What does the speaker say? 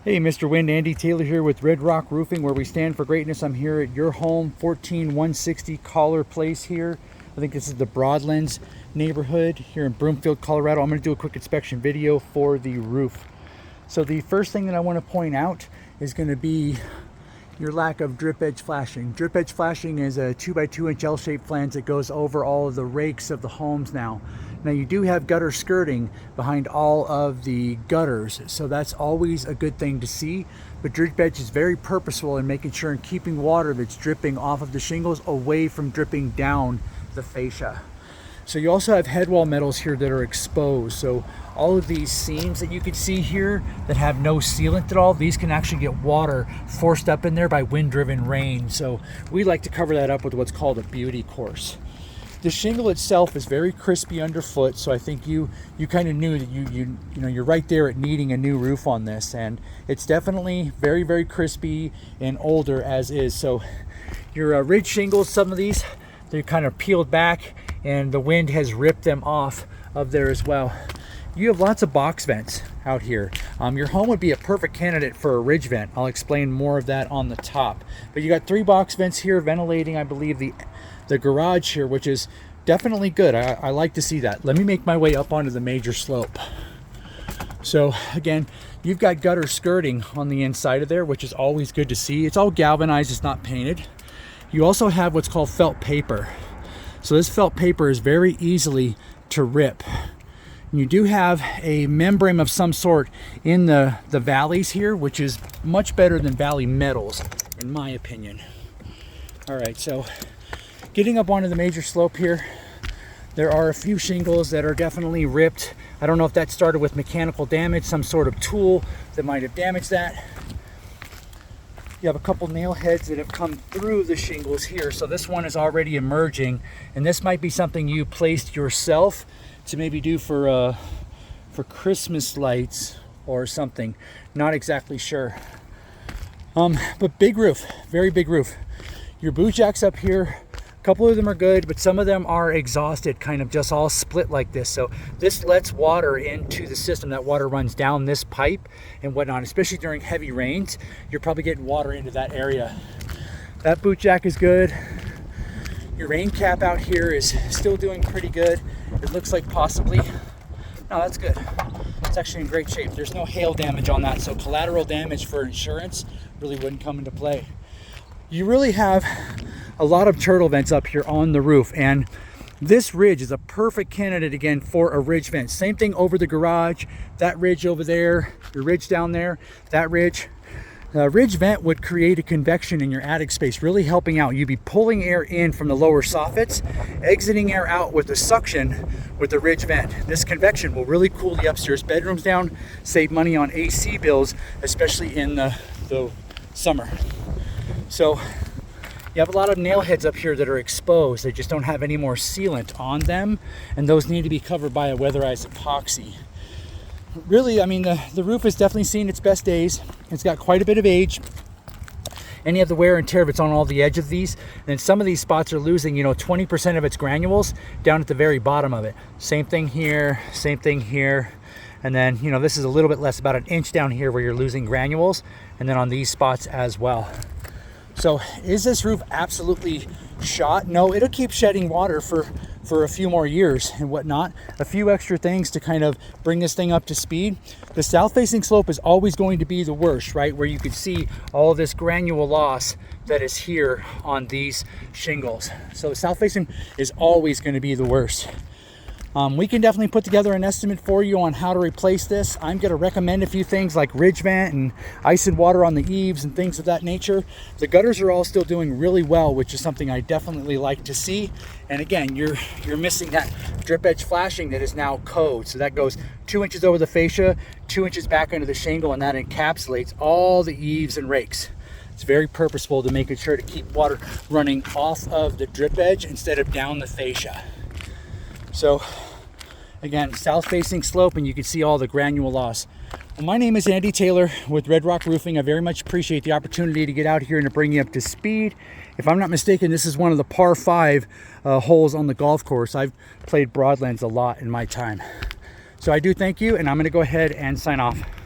Hey, Mr. Wind, Andy Taylor here with Red Rock Roofing, where we stand for greatness. I'm here at your home, 14160 Kahler Place here. I think this is the Broadlands neighborhood here in Broomfield, Colorado. I'm going to do a quick inspection video for the roof. So the first thing that I want to point out is going to be your lack of drip edge flashing. Drip edge flashing is a 2x2 inch L-shaped flange that goes over all of the rakes of the homes now. Now you do have gutter skirting behind all of the gutters, so that's always a good thing to see. But drip edge is very purposeful in making sure and keeping water that's dripping off of the shingles away from dripping down the fascia. So you also have headwall metals here that are exposed. So all of these seams that you can see here that have no sealant at all, these can actually get water forced up in there by wind-driven rain. So we like to cover that up with what's called a beauty course. The shingle itself is very crispy underfoot, so I think you kind of knew that you're right there at needing a new roof on this, and it's definitely very, very crispy and older as is. So your ridge shingles, some of these, they're kind of peeled back and the wind has ripped them off of there as well. You have lots of box vents out here. Your home would be a perfect candidate for a ridge vent. I'll explain more of that on the top. But you got 3 box vents here ventilating, I believe, the garage here, which is definitely good. I like to see that. Let me make my way up onto the major slope. So again, you've got gutter skirting on the inside of there, which is always good to see. It's all galvanized, it's not painted. You also have what's called felt paper. So this felt paper is very easily to rip. You do have a membrane of some sort in the valleys here, which is much better than valley metals, in my opinion. All right, so getting up onto the major slope here, there are a few shingles that are definitely ripped. I don't know if that started with mechanical damage, some sort of tool that might have damaged that. You have a couple nail heads that have come through the shingles here, so this one is already emerging, and this might be something you placed yourself to maybe do for Christmas lights or something. Not exactly sure. But big roof, very big roof. Your boot jacks up here, a couple of them are good, but some of them are exhausted, kind of just all split like this. So this lets water into the system. That water runs down this pipe and whatnot, especially during heavy rains. You're probably getting water into that area. That boot jack is good. Your rain cap out here is still doing pretty good. It looks like possibly, no, that's good. It's actually in great shape. There's no hail damage on that, so collateral damage for insurance really wouldn't come into play. You really have a lot of turtle vents up here on the roof, and this ridge is a perfect candidate again for a ridge vent. Same thing over the garage, that ridge over there, your ridge down there, that ridge. A ridge vent would create a convection in your attic space, really helping out. You'd be pulling air in from the lower soffits, exiting air out with the suction with the ridge vent. This convection will really cool the upstairs bedrooms down, save money on AC bills, especially in the summer. So you have a lot of nail heads up here that are exposed. They just don't have any more sealant on them, and those need to be covered by a weatherized epoxy. Really, I mean, the roof has definitely seen its best days. It's got quite a bit of age. Any of the wear and tear of it's on all the edge of these, and some of these spots are losing 20% of its granules down at the very bottom of it. Same thing here, same thing here. And then this is a little bit less, about an inch down here where you're losing granules, and then on these spots as well. So is this roof absolutely shot? No, it'll keep shedding water for a few more years and whatnot. A few extra things to kind of bring this thing up to speed. The south facing slope is always going to be the worst, right? Where you can see all this granule loss that is here on these shingles. So the south facing is always going to be the worst. We can definitely put together an estimate for you on how to replace this. I'm going to recommend a few things like ridge vent and ice and water on the eaves and things of that nature. The gutters are all still doing really well, which is something I definitely like to see. And again, you're missing that drip edge flashing that is now code. So that goes 2 inches over the fascia, 2 inches back into the shingle, and that encapsulates all the eaves and rakes. It's very purposeful to make sure to keep water running off of the drip edge instead of down the fascia. So again, south facing slope, and you can see all the granule loss. Well, my name is Andy Taylor with Red Rock Roofing. I very much appreciate the opportunity to get out here and to bring you up to speed. If I'm not mistaken, this is one of the par 5 holes on the golf course. I've played Broadlands a lot in my time. So I do thank you, and I'm going to go ahead and sign off.